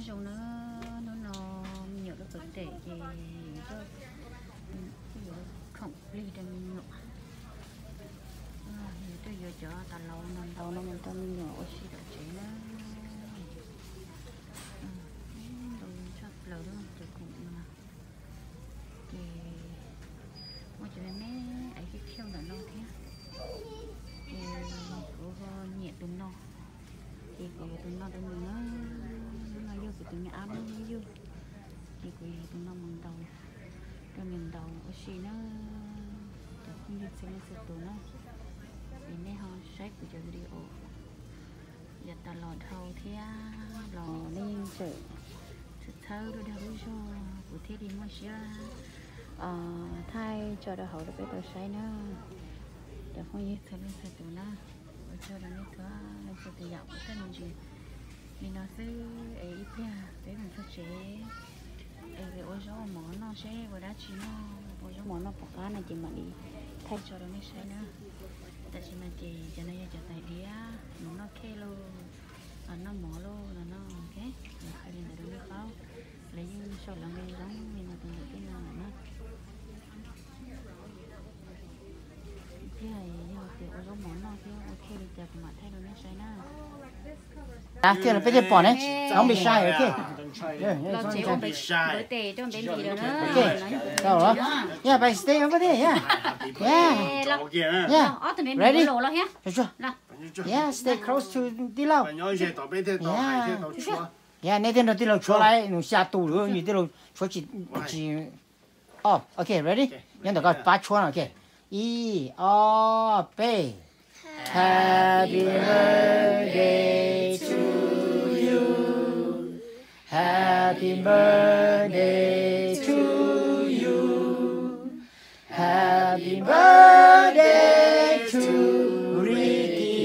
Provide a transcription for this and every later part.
dùng nó nhiều nó vấn đề gì cho không ly đừng nhọ tôi giờ cho ta lâu nó mình ta nhỏ xí được chế nó tôi chắc lâu đó tôi cũng thì mỗi chuyện này ấy cái khiêu là nó thế thì có nhẹ tụi nó thì có tụi nó tụi nó vô cái tụi nó ám vô thì có tụi nó mình đầu rồi mình đầu ở xí nó không biết xem nó tụi nó thì nay họ sách của cho video giờ ta lò thâu thế lò nên sợ sự thâu rồi đâu cho của thế đi mà xưa thay cho đó hậu được cái tờ say nó để không như thế nên tụi nó cho nó có nó sẽ tự dạo của cái gì mình nó sẽ ấy ít nha để mình phát triển ấy ôi gió mỏ nó sẽ vừa đá chỉ nó ôi gió mỏ nó bỏ cá này chỉ mà đi thay cho nó sẽ nữa tại chỉ mà chỉ cho nó cho tại đĩa nó kê luôn nó mỏ luôn là nó ok khai lên để nó khó lấy những sợi là mình giống mình là từng cái nào nó cái này nhưng mà kiểu ôi gió mỏ nó kiểu ok đi chợ mà thay đồ nó sẽ nó thế là bây giờ bỏ đấy, không bị sai ok. Lo chế ông bị sai. Bữa tè cho bên gì đó nữa. Ok. Đâu đó? Yeah, by stay over there, yeah. Yeah. Yeah. Ready? Chưa? Yeah, stay close to đi lâu. Yeah. Yeah, nên tên là đi lâu cho lại, nó xa tù nữa, như đi lâu cho chỉ. Oh, ok, ready? Nhưng đó có ba chuan, ok. E, O, B. Happy birthday to you. Happy birthday to you. Happy birthday to Ricky.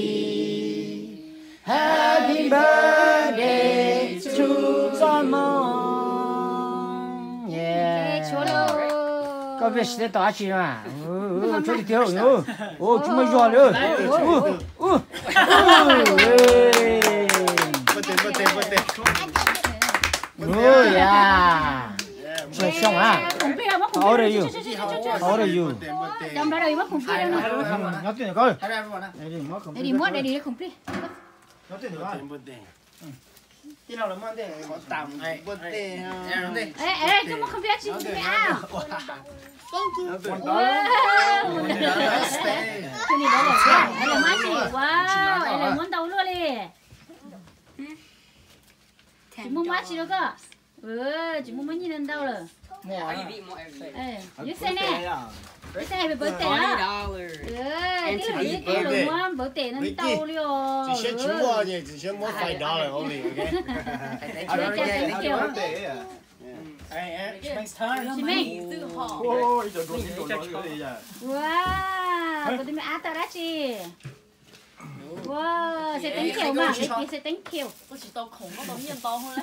Happy birthday to Simon. Yeah. Có biết sẽ tỏ chị mà. Cho đi theo nữa. Chúng mày giỏi nữa. Oh yeah. Chơi xong à? How old are you? How old are you? Trong đó đây mất khủng phi đâu nè. Nhớ tiền coi. Để đi mất để đi khủng phi. Nhớ tiền coi. Tí nào là mất tiền? Có tạm mất tiền. Ê, chúng mất khủng phi chứ không phải à? Thank you. Wow. Cái này đó là cái là má chị. Wow, đây là món đầu luôn đi. Chị mua má chị đâu cơ? Chị mua mấy như lên đâu rồi? You say nè. You say happy birthday đó. Cái là biết cái là mua birthday nó đâu luôn. Chỉ sẽ chú mua nhỉ, chỉ sẽ mua $5 only, okay? Thanks time. Chị Minh. Ôi, trời ơi, cái gì vậy? Wow, có tí mẹ át tao đó chị. Wow, sẽ tính kiểu mà, cái sẽ tính kiểu. 好似到窮嗰度面包好咧。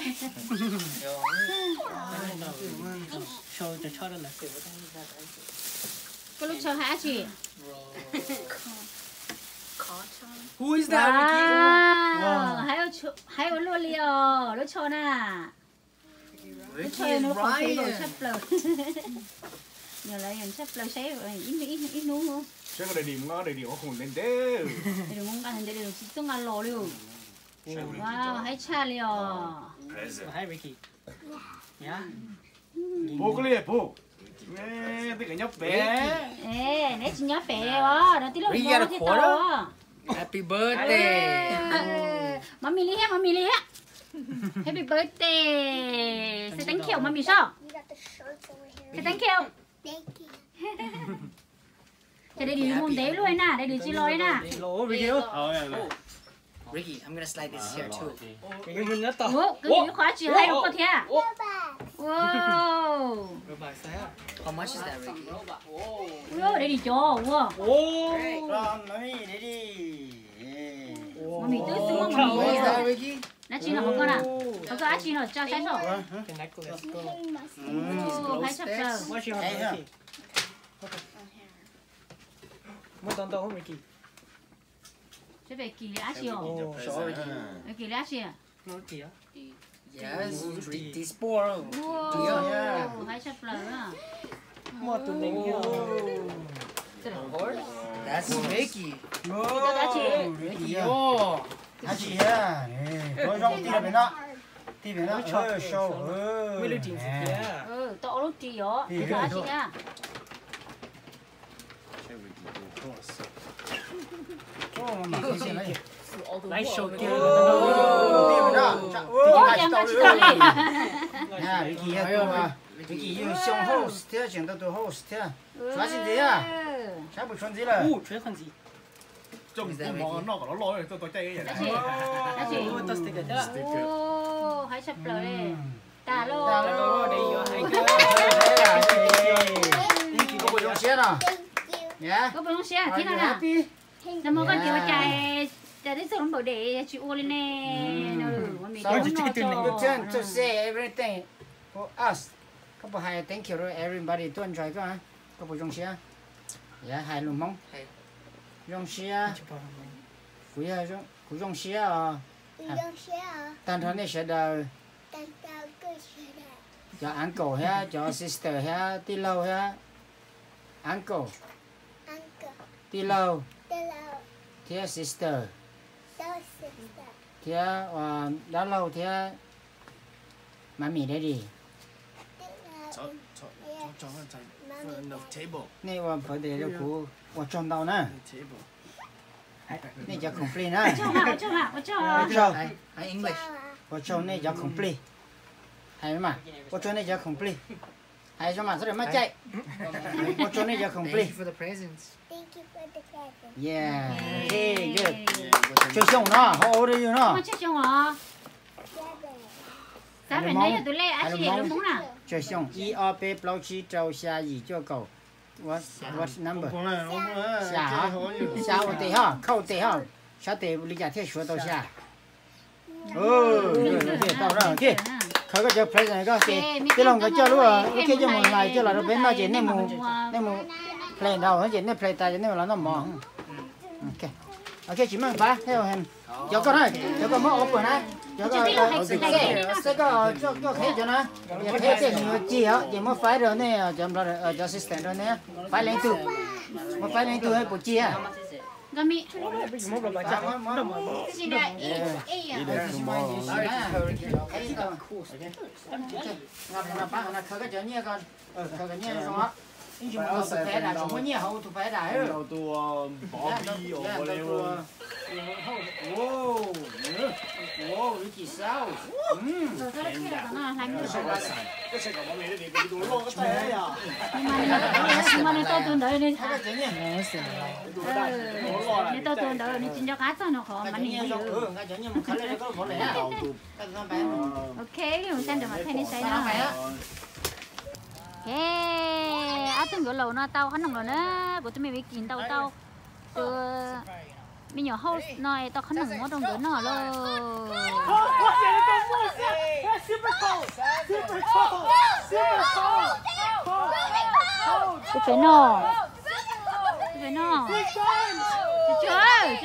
Có lúc cho hả chị? Who is that? Wow, hay ở luôn liò, lúc cho nè. Lúc cho nó không thấy đồ sắp lờ. Nhờ lại nhận sắp lờ xé rồi, ít nú không? Chứ có địa điểm nó không lên thế. Để đừng muốn ăn để đừng chỉ tung ăn lò luôn. Wow, hay cha liò. Hi Ricky. Yeah. Bố có liệt bố. Ê, cái nhóc bé. Ê, nãy chị nhóc bé đó, nó tí lúc nó tí to. Happy birthday. Mami li á. Happy birthday. Say thank you, mami sao? Say thank you. Thank you. Cho đây đi mồm đế luôn nè, đây đi chi lôi nè. Ricky, I'm gonna slide this here too. Ủa, cái gì khóa chị hay không có thế à? Wow. How much is that, Ricky? Ủa, đây đi cho, wow. Mami tươi xinh quá mami. Nãy chị nào không con à? Không có á chị nào cho sai số. The necklace. Ồ, phải sắp giờ. What's your hand, Ricky? Mua tông tông không, Ricky? Sẽ về kỳ lẽ chị hả? Kỳ lẽ chị à? Nó kìa. Yes, teaspoon. Wow, hai sắp lỡ à. Một tuần đánh nhau. That's Ricky. Oh, à chị à, tôi rong tí là bên đó, show, Mới lưu trình gì kia. To lúc gì đó, giá chị nha. mà cái gì này, Nice show kia. tí bên đó, Ủa, em đã chị đi. à, Ricky à, tôi à, Ricky yêu xong host, thế chuyện tôi host thế, xóa xin gì à, sao buổi xuân gì là, Chuyện gì? 仲唔望攞攞攞嚟都對低嘅人。 Giá chị. Oh, toast ticket đó. Ồ, hai sắp lỡ đi. Tà lô. Đây yo hai cái. có buổi xuân nào, nhá, Có bao nhiêu thế nào nào? Nó mới có điều chạy đi xuống bảo để chị ô lên nè. So you turn to say everything for us. Có bộ hai thank you everybody to enjoy cơ hả? Có bộ trong xe. Dạ hai luôn mong. Trong xe. Cú trong xe à. Tan thằng này sẽ đời. Cho uncle ha, cho sister ha, tí lâu ha. Uncle. Tí lâu. Thia sister. Thia đã lâu thia mami đây đi.坐一陣 no table Nàyว่าพอดีแล้วกูว่าจอมเตานะ table นี่จะ complete นะ Ở trong à? ว่าจอม Hai English. ว่าจอมนี่จะ complete hay mà ว่าจอมนี่จะ complete hay cho mà rất là mất chạy ว่าจอมนี่จะ Thank complete you for the presents. yeah okay good ช่วยส่งเนาะ how old are you เนาะ Con chết trong hả? Sao phải nói tụi lê á chị đúng không nào? ช่วยส่ง1 2 3 bao chi trâu xa gì cho cậu what number 我講啦，下啊下我對哈扣對哈下對離家貼學到下okay 到了 okay เขาก็จะ present ก็ที่ลองก็จะรู้ว่าโอเคจะมองไงจะเราเป็นน่าจะเนี่ยมูเพลงเราเขาจะเนี่ยเพลงตายจะเนี่ยเราต้องมองโอเคโอเคchỉ mang phá theo hình cho con này cho con mất ốp rồi này cho con sẽ có cho thấy cho nó thấy cái nhiều chi hả chỉ mất phái rồi nè cho assistant rồi nè phái lên từ mất phái lên từ hay bộ chi à Gami. Một cái bánh Chị đây. nó khởi cái chuyện nhé con khởi cái nhé xong á nhưng chúng ta phải là chúng có nhiều hậu tụi phải đại rồi 有到bỏ bi我哋喎。 wow Ricky sao Rồi thôi khi là nó làm được. 一食咁我哋你哋攞個低啊！ Nhưng mà tôi tuần đợi nên cái chuyện nhé nên tôi tuần đợi nên chính cho cá thôi nó khó mà nhiều nhiều. rồi cái chuyện nhé mà khởi lên có bỏ lẻ Ok, cái mình xem được mà thấy nó say nó. Ok, á từng chỗ lầu nó tao khăn rồi đó, của tụi mình bị kín tao từ mình nhỏ host nói tao khăn nồng nó trong chỗ nó luôn. Cái phải nó,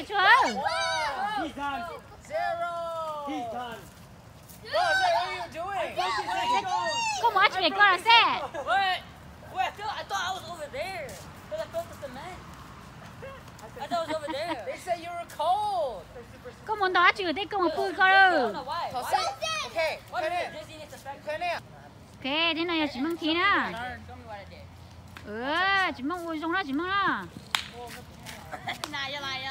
chưa. Come watch me, go on set. Wait, I thought I was over there. Because I felt the cement. I thought I was over there. They said you were cold. Có muốn đó chứ, thế có một vui coi I don't đâu. know why. Okay, Why did Disney need to spec? Ok, thế này là chỉ mong khí nữa. Show me what I did. Chỉ mong ui trong đó, chỉ mong đó. Nah, you're lying.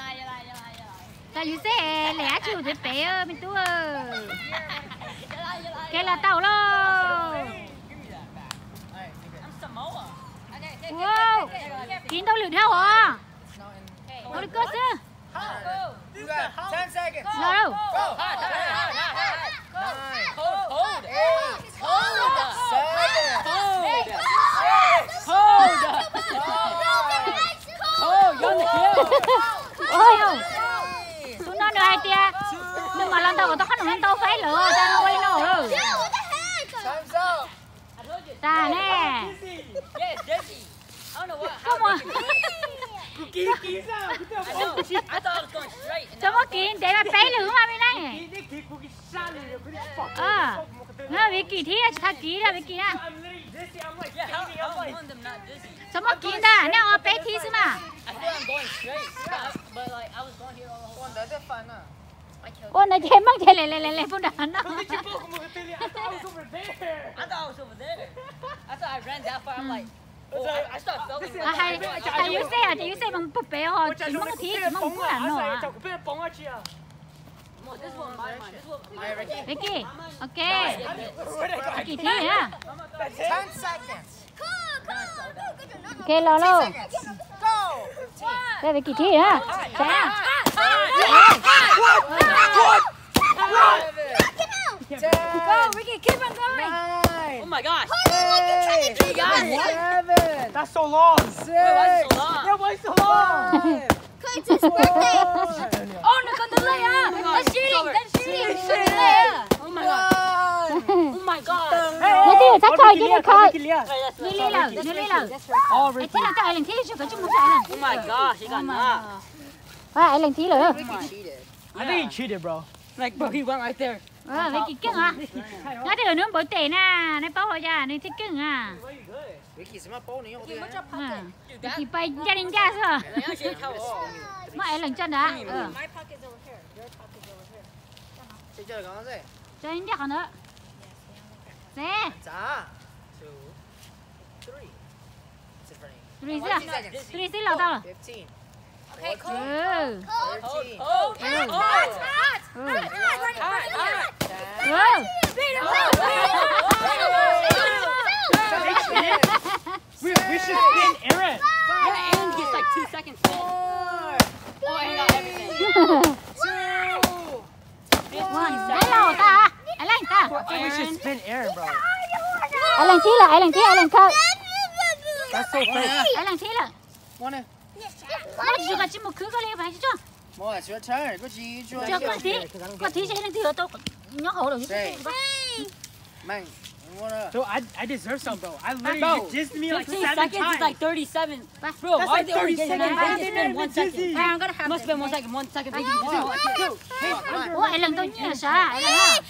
Ta như thế, lẽ chứ, thế bé ơi, mình tu ơi. You're lying. Cái là tàu luôn. I'm Samoa. Wow, kín đâu lượt theo hả? Đâu đi cơ chứ? You got 10 seconds. Nào đâu? Go. Hold. Ôi không? Chúng nó đưa hai tia. Nhưng mà lần đầu của tao khăn lên tao phải lửa, tao nó quay nổ rồi. Time's up. Ta nè. Yeah, Disney. I don't know what. Come on. Kỳ kỳ sao? I know. I thought I was going straight. And จะมากินแต่มาไปหรือมาไม่ได้ Kỳ kỳ cookie salad. Nó bị kỳ thi à, kỳ là bị kỳ à. I'm literally dizzy. I'm like, yeah, how I'm like. am them not dizzy? Sao mà kỳ ta, nó ở bé thi mà. I feel I'm going straight, but like I was going here all the whole time. That's fun, huh? I killed. Ôi, nó chém mắc chém lẹ phun đạn nó. I thought I was over there. I thought I was over there. I thought I ran that far. I'm like, oh, I started filming. À hay you say bằng búp bê họ chỉ mắc thi chỉ mắc phun đạn nó à. Well, this one my mind. This one. Vicky, ok. Kỳ thi à. 10 seconds. Ok lo lo. Go. Đây Vicky thi à. Chả. Go Vicky, keep on going. Oh my gosh. You got it. That's so long. Wait, why is it so long? Yeah, why so long? It's his birthday. Oh, nó còn delay à. That's cheating. Oh my god. Oh my god. Nó đi chắc coi chứ được coi. Wait, Nó lấy lờ. Ai thế là ai lần thi chứ có chung một sai lần. Oh my gosh, he got knocked. Ai lần thi rồi. I think he cheated, bro. Like, bro, he went right there. Vicky cưng à. Nó đi ở nước bồi tệ nè, nó bao hồi ra, nó thích cưng à. Vicky,什么包你？我这 Vicky bay gia đình ra sao? Like, actually, how Mà ai lần chân đã.谁叫你刚刚在？ Cho anh chắc nữa. Xe. 咋？2, 3. Three xí lầu tao rồi. 15. Okay, cool. Ừ. 13. Oh, We should spin Aaron. Yeah, Aaron gets like 2 seconds. 4. Oh, Aaron got everything. 2. Ai lầu ta à? Ai lần ta? We should spin Aaron, bro. Ai lần thi là ai lần khơi. That's so fake. Ai lần thi là. What? Nó chỉ có chỉ một khứ có liên phải chứ. What? It's your turn. Go chi. Chưa có thi chứ lần thi ở tôi nhớ hổ rồi. Man, so I deserve some, bro. I literally you dissed me like 15 7 seconds times. is like 37. Bro, That's why like they only 30 get seconds. I just spend 1 second. I'm gonna have Must spend 1 second. 1 second. Ủa ai lần tôi nhớ sao? Ai lần à?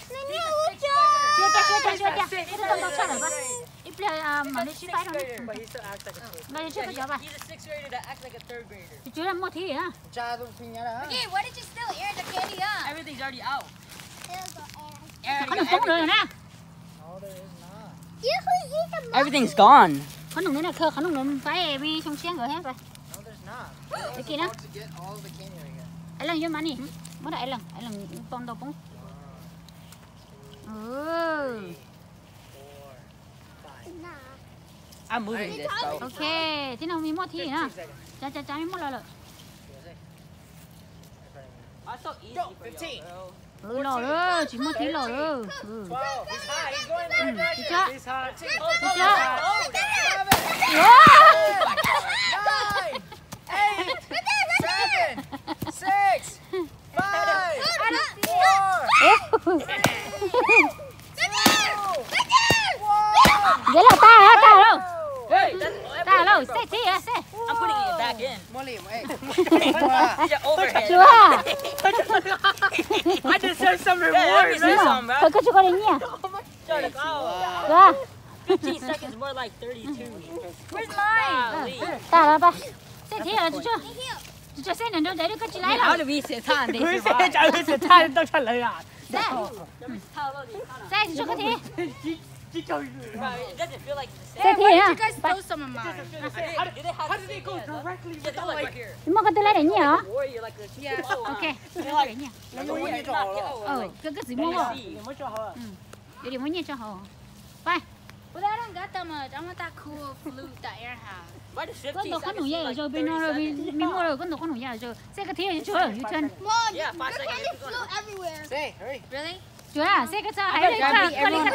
Chưa cái tao sao rồi ba? Ít là mà đi phải rồi. But he still acts like a kid. Bây giờ chưa có gió ba. He's a 6th grader that acts like a 3rd grader. Chú làm một thi hả? Cha tôi phi nhá đó. Hey, why did you steal Aaron the candy up? Everything's already out. Aaron Có đừng tốn rồi nè. No, there is not. Everything's gone. Có đừng nữa là khờ, có đừng nữa phải đi xong xuyên rồi hết rồi. No, there's not. Cái kia đó. To get all of the candy right here. Ai lần vô mà nè. Mới đại ai lần bông đâu bông. Ừ. 4, 5. I'm moving this, bro. Ok, thế nào mình mua thi nữa. Chả mình mua lại rồi. That's so easy Go, for 15. y'all, bro. Ừ lò đó, chỉ mua thi lò đó. Ừ. 12. He's high. He's going there. Được chưa? He's high. Được chưa? 9, 8, 7, 6, 5, 4, 2, 1. Vậy là ta đâu? Hey, Ta đâu? Xe thi à xe. I'm putting it back in. Molly, hey. These are overhead. Chưa? I deserve some Yeah, let me reward, see man. some, bro. Thôi có chưa có đến nhỉ? Shut it out. Chưa? 15 seconds, more like 32. Where's mine? Golly. Ta là ba. Xe thi à chú chưa xe nữa để được chỉ lấy How rồi. did we sit time? They 佢 survived. 寫就佢食差得出嚟啊！ Xe. Xe chú có thi. Bro, it doesn't feel like it's the Xe same. thi à? You guys stole some of mine. Do they have How the did they same? go Yeah, directly yeah, they're without like like... right here. Chúng ta có tới lấy đến nhỉ hả? Warrior, like the Yeah. Ok. They're Lấy like, nhỉ? Lấy cái嘢做好咯， cái gì mua không? 你唔好做好啊！ Để đi mua nhỉ cho họ. Bye. But I don't got that much. I want that cool flute that Aaron has. why does 15 Con đồ có nụ seconds feel dây like rồi bên nó rồi 30 mình mua rồi con đồ có nụ dây rồi. Xe cái thi rồi chú ở chân. Mom, Yeah, 5 your seconds. candy flew everywhere. Say, hurry. Really? Chú à, xe cái sao hãy lấy cái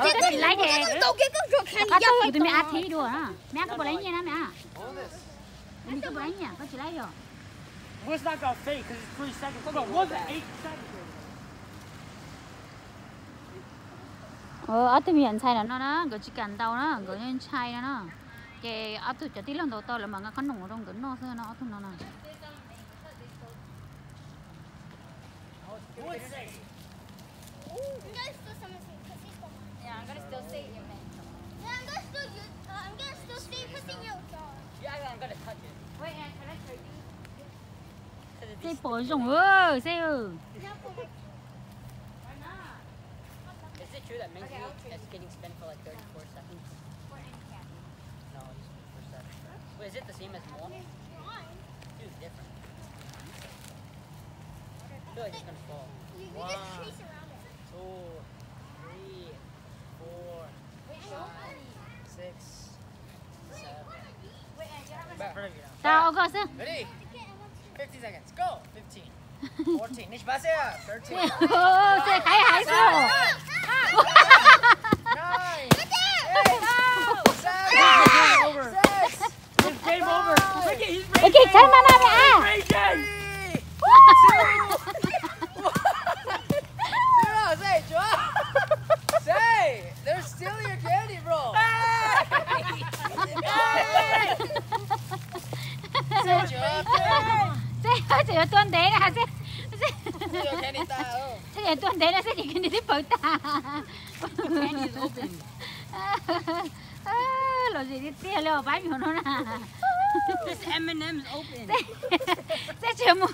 thi cái gì lấy thì. Go get your candy. Có Yeah, tôi tụi mẹ ăn thi đùa hả? Mẹ có bỏ lấy nha mẹ. All this. Mình có bỏ lấy nha, có chỉ lấy rồi. What's not gonna fake? Cause it's 3 seconds. Bro, what's it 8 seconds? Ở tụi mình sai là nó đó, cái chỉ cần đâu đó, cái nhân sai đó. cái ở tụi cho tí lần đầu to là mà ngã nồng trong tụi nó xưa nó tụi nó nè. Yeah, I'm gonna still stay here, man. Yeah, I'm gonna still stay pushing you. Yeah, I'm gonna touch it. Wait, can I show you? Xe bỏ rồng ơi, xe ơi. Is it true that Minky is getting spent for like 34 seconds? No, he's for 7. Wait, is it the same as Mo? Dude, different. I feel like it's gonna fall. You 1, just trace around it. 2, 3, 4, 5, 6, 7. Wait, you have Back in front of you now. Tao có xe. Ready? 50 seconds. Go. 15. 14. Nicht was her. 13. Xe khai hải số. 9. It's game over. Look at he's Cái gì chơi mà mẹ à? raging. Say, Joe. Say, they're stealing your candy, bro. Say, Joe. Xe chỉ tuần đấy là xe. Steal your candy tao. Xe tuần đấy là xe chỉ cần đi bự ta. Candy's open. Lo gì đi tiêu leo bãi miệng nó nè. This M&M's open. Xe chỉ một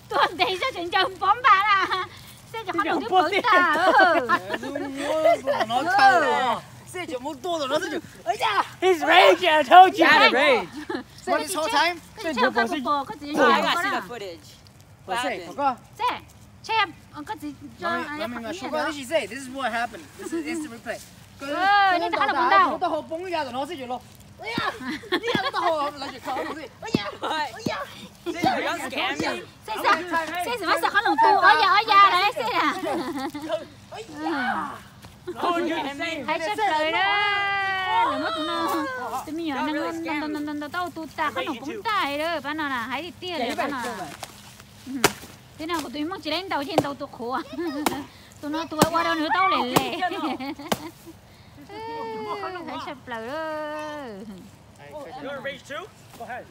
tuần đấy sẽ chuyển cho bóng bà là. Xe chỉ không được bự ta. Nó thâu rồi. Say, Joe, muốn to rồi nó sẽ chịu. Ấy da. He's raging. I told you. Gotta rage. What this whole time? Cái chơi cái bò có gì I gotta see the footage. What Say, happened? Papa. Xe, xem có gì cho Let me show you what she say. This is what happened. This is instant replay. nhưng đã là bún đâu. Nó hộp bóng ra rồi nó sẽ chịu luôn. Ây da. Nó hộp lại chịu khó rồi. Ây da. Ây da. Say, you don't scam me. Xe gì mà sao có lòng tu ở da đấy xe à. Oh, you're the same. Hãy chấp lời đó. Đừng mất tụi nó. Tụi mình nhỏ nó tao tụt ta có lòng cũng tài đó. Bạn nào là hãy đi tia rồi bạn nào. Thế nào của tụi mình chỉ đánh đầu trên đầu tụi khổ à. Tụi nó tụi qua đâu nữa tao lẻ lẻ. Hãy chấp lời đó. You want to rage too? Go ahead.